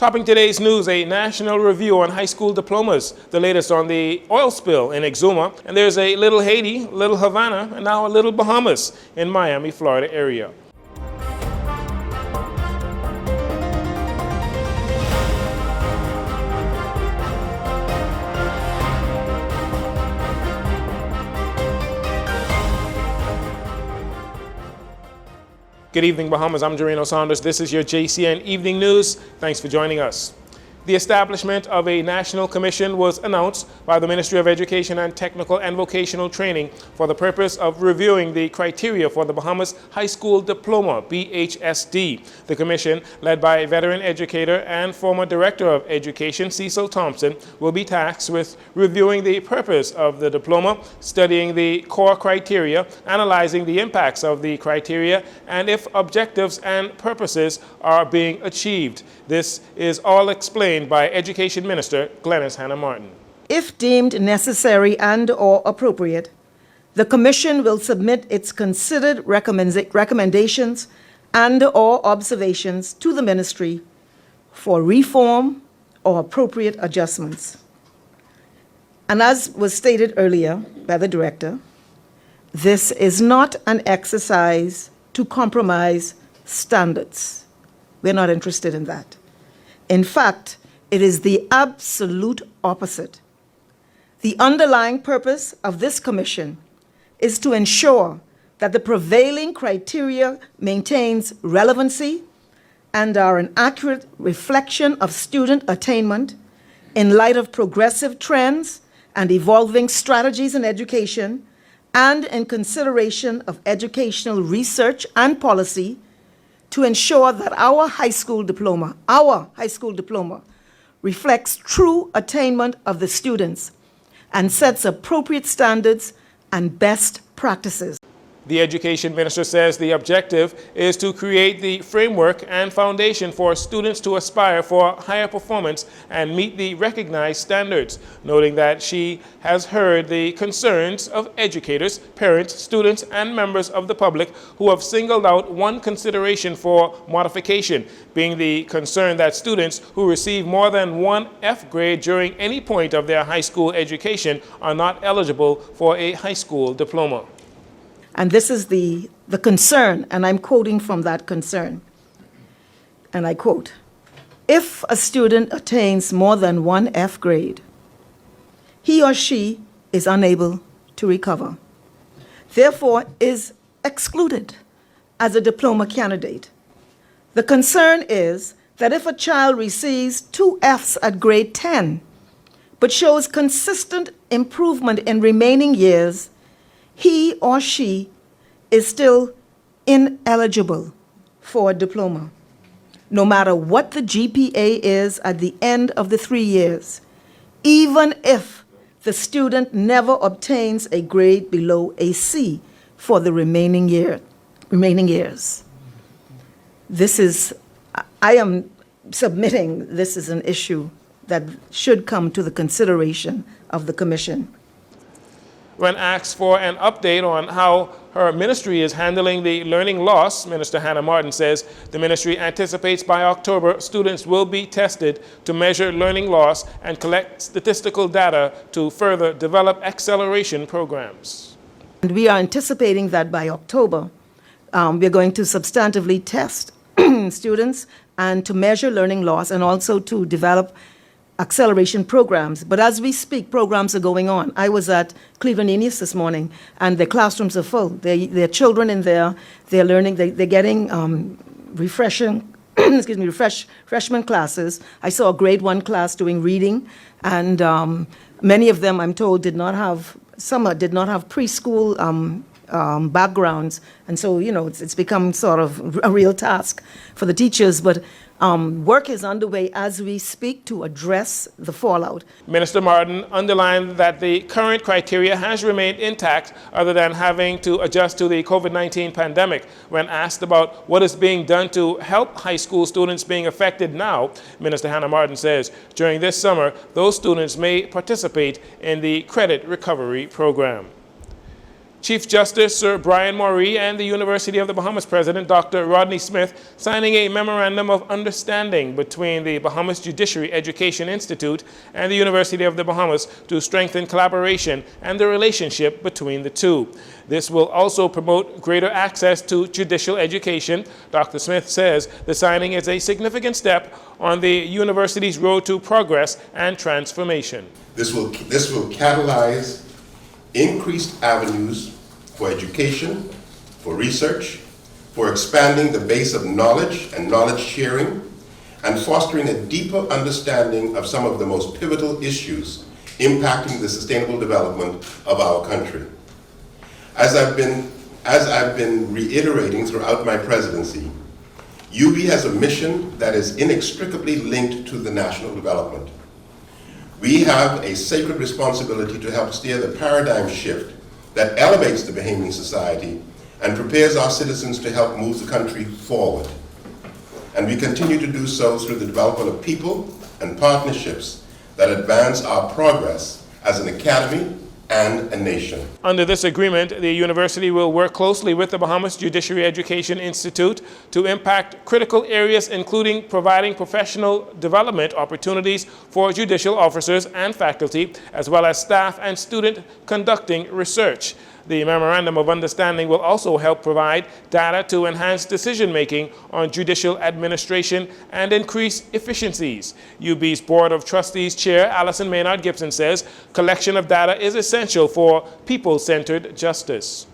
Topping today's news, a national review on high school diplomas, the latest on the oil spill in Exuma, and there's a little Haiti, little Havana, and now a little Bahamas in Miami, Florida area. Good evening, Bahamas. I'm Jareno Saunders. This is your JCN Evening News. Thanks for joining us. The establishment of a national commission was announced by the Ministry of Education and Technical and Vocational Training for the purpose of reviewing the criteria for the Bahamas High School Diploma, BHSD. The commission, led by veteran educator and former Director of Education Cecil Thompson, will be tasked with reviewing the purpose of the diploma, studying the core criteria, analyzing the impacts of the criteria, and if objectives and purposes are being achieved. This is all explained by Education Minister Glenys Hannah Martin. If deemed necessary and/or appropriate, the Commission will submit its considered recommendations and/or observations to the Ministry for reform or appropriate adjustments. And as was stated earlier by the Director, this is not an exercise to compromise standards. We're not interested in that. In fact, it is the absolute opposite. The underlying purpose of this commission is to ensure that the prevailing criteria maintains relevancy and are an accurate reflection of student attainment in light of progressive trends and evolving strategies in education, and in consideration of educational research and policy to ensure that our high school diploma reflects true attainment of the students and sets appropriate standards and best practices. The Education Minister says the objective is to create the framework and foundation for students to aspire for higher performance and meet the recognized standards, noting that she has heard the concerns of educators, parents, students, and members of the public who have singled out one consideration for modification, being the concern that students who receive more than one F grade during any point of their high school education are not eligible for a high school diploma. And this is the concern, and I'm quoting from that concern. And I quote, "If a student attains more than one F grade, he or she is unable to recover, therefore is excluded as a diploma candidate. The concern is that if a child receives 2 Fs at grade 10, but shows consistent improvement in remaining years, he or she is still ineligible for a diploma, no matter what the GPA is at the end of the 3 years, even if the student never obtains a grade below a C for the remaining years." I am submitting this is an issue that should come to the consideration of the Commission. When asked for an update on how her ministry is handling the learning loss, Minister Hannah Martin says the ministry anticipates by October students will be tested to measure learning loss and collect statistical data to further develop acceleration programs. And we are anticipating that by October, we're going to substantively test students and to measure learning loss and also to develop acceleration programs. But as we speak, programs are going on. I was at Cleveland East this morning, and the classrooms are full. There are children in there. They're learning. They're getting freshman classes. I saw a grade 1 class doing reading, and many of them, I'm told, did not have preschool backgrounds, and so it's become sort of a real task for the teachers. But work is underway as we speak to address the fallout. Minister Martin underlined that the current criteria has remained intact other than having to adjust to the COVID-19 pandemic. When asked about what is being done to help high school students being affected now, Minister Hannah Martin says during this summer, those students may participate in the credit recovery program. Chief Justice Sir Brian Maury and the University of the Bahamas President Dr. Rodney Smith signing a memorandum of understanding between the Bahamas Judiciary Education Institute and the University of the Bahamas to strengthen collaboration and the relationship between the two. This will also promote greater access to judicial education. Dr. Smith says the signing is a significant step on the university's road to progress and transformation. This will catalyze increased avenues for education, for research, for expanding the base of knowledge and knowledge sharing, and fostering a deeper understanding of some of the most pivotal issues impacting the sustainable development of our country. As I've been reiterating throughout my presidency, UB has a mission that is inextricably linked to the national development. We have a sacred responsibility to help steer the paradigm shift that elevates the Bahamian society and prepares our citizens to help move the country forward. And we continue to do so through the development of people and partnerships that advance our progress as an academy and a nation. Under this agreement, the university will work closely with the Bahamas Judiciary Education Institute to impact critical areas, including providing professional development opportunities for judicial officers and faculty, as well as staff and student conducting research. The Memorandum of Understanding will also help provide data to enhance decision-making on judicial administration and increase efficiencies. UB's Board of Trustees Chair Alison Maynard Gibson says collection of data is essential for people-centered justice.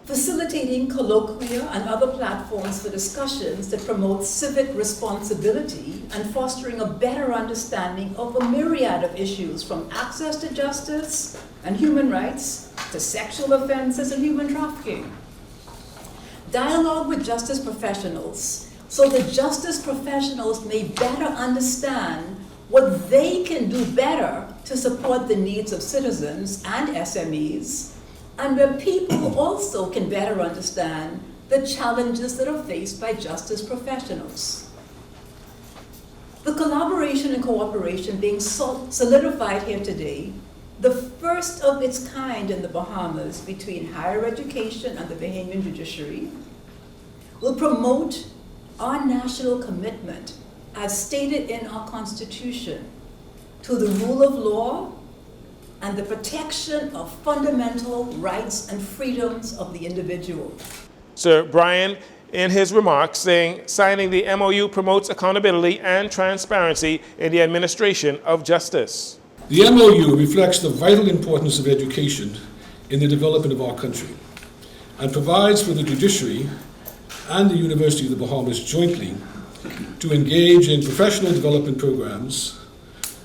Facilitating colloquia and other platforms for discussions that promote civic responsibility and fostering a better understanding of a myriad of issues, from access to justice and human rights to sexual offenses and human trafficking. Dialogue with justice professionals so that justice professionals may better understand what they can do better to support the needs of citizens and SMEs, and where people also can better understand the challenges that are faced by justice professionals. The collaboration and cooperation being solidified here today, the first of its kind in the Bahamas between higher education and the Bahamian judiciary, will promote our national commitment, as stated in our Constitution, to the rule of law and the protection of fundamental rights and freedoms of the individual. Sir Brian, in his remarks, saying signing the MOU promotes accountability and transparency in the administration of justice. The MOU reflects the vital importance of education in the development of our country and provides for the judiciary and the University of the Bahamas jointly to engage in professional development programs,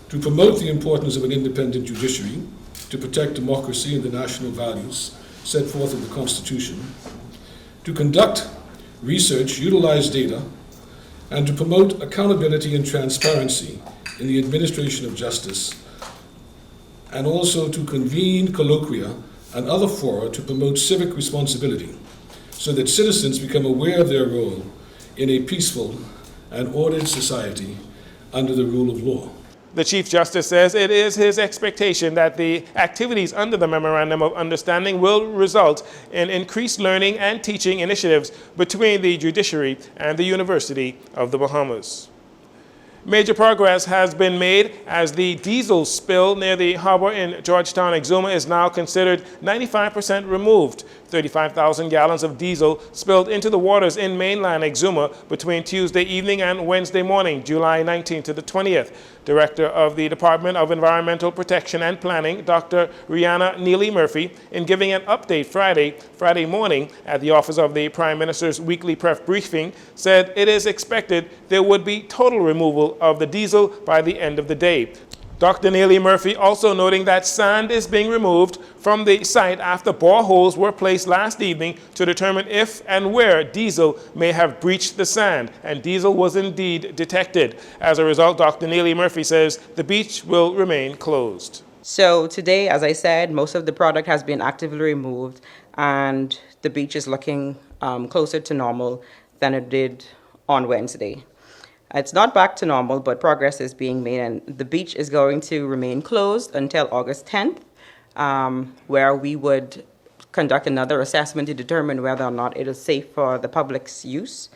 to promote the importance of an independent judiciary, to protect democracy and the national values set forth in the Constitution, to conduct research, utilize data, and to promote accountability and transparency in the administration of justice, and also to convene colloquia and other fora to promote civic responsibility so that citizens become aware of their role in a peaceful and ordered society under the rule of law. The Chief Justice says it is his expectation that the activities under the Memorandum of Understanding will result in increased learning and teaching initiatives between the judiciary and the University of the Bahamas. Major progress has been made as the diesel spill near the harbor in Georgetown, Exuma is now considered 95% removed. 35,000 gallons of diesel spilled into the waters in mainland Exuma between Tuesday evening and Wednesday morning, July 19th to the 20th. Director of the Department of Environmental Protection and Planning, Dr. Rihanna Neely Murphy, in giving an update Friday morning at the office of the Prime Minister's weekly press briefing, said it is expected there would be total removal of the diesel by the end of the day. Dr. Neely Murphy also noting that sand is being removed from the site after boreholes were placed last evening to determine if and where diesel may have breached the sand, and diesel was indeed detected. As a result, Dr. Neely Murphy says the beach will remain closed. So today, as I said, most of the product has been actively removed and the beach is looking closer to normal than it did on Wednesday. It's not back to normal, but progress is being made, and the beach is going to remain closed until August 10th, where we would conduct another assessment to determine whether or not it is safe for the public's use.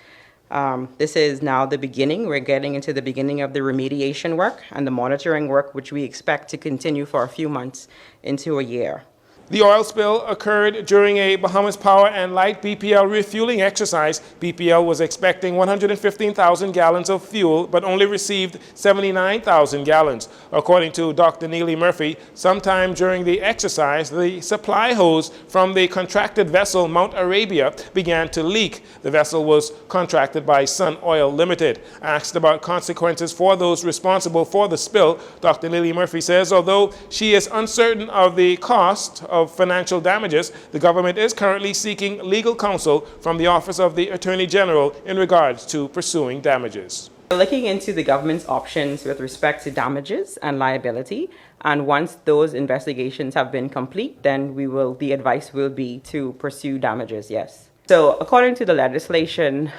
This is now the beginning. We're getting into the beginning of the remediation work and the monitoring work, which we expect to continue for a few months into a year. The oil spill occurred during a Bahamas Power and Light BPL refueling exercise. BPL was expecting 115,000 gallons of fuel, but only received 79,000 gallons. According to Dr. Neely Murphy, sometime during the exercise, the supply hose from the contracted vessel Mount Arabia began to leak. The vessel was contracted by Sun Oil Limited. Asked about consequences for those responsible for the spill, Dr. Neely Murphy says although she is uncertain of the cost of financial damages, the government is currently seeking legal counsel from the Office of the Attorney General in regards to pursuing damages. We're looking into the government's options with respect to damages and liability, and once those investigations have been complete, then the advice will be to pursue damages, yes. So according to the legislation,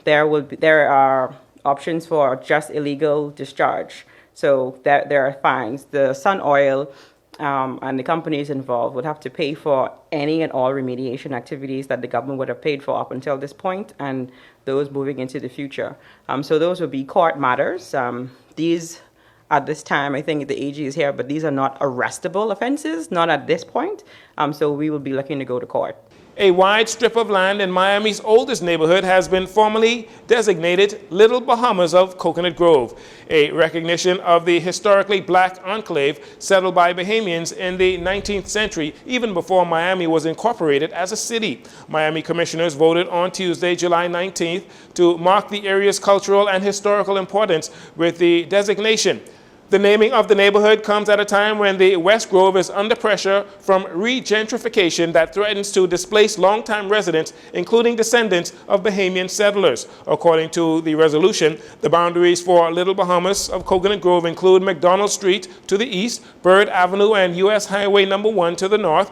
there are options for just illegal discharge. So there are fines. The Sun Oil and the companies involved would have to pay for any and all remediation activities that the government would have paid for up until this point, and those moving into the future. So those would be court matters. These, at this time, I think the AG is here, but these are not arrestable offenses, not at this point. So we will be looking to go to court. A wide strip of land in Miami's oldest neighborhood has been formally designated Little Bahamas of Coconut Grove, a recognition of the historically black enclave settled by Bahamians in the 19th century, even before Miami was incorporated as a city. Miami commissioners voted on Tuesday, July 19th, to mark the area's cultural and historical importance with the designation. The naming of the neighborhood comes at a time when the West Grove is under pressure from regentrification that threatens to displace longtime residents, including descendants of Bahamian settlers. According to the resolution, the boundaries for Little Bahamas of Coconut Grove include McDonald Street to the east, Bird Avenue and U.S. Highway No. 1 to the north,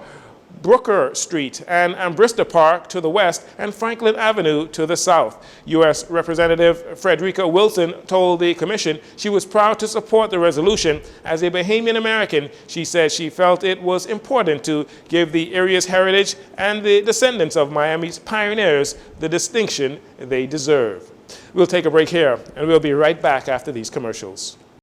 Brooker Street and Ambrista Park to the west, and Franklin Avenue to the south. U.S. Representative Frederica Wilson told the commission she was proud to support the resolution. As a Bahamian American, she said she felt it was important to give the area's heritage and the descendants of Miami's pioneers the distinction they deserve. We'll take a break here, and we'll be right back after these commercials.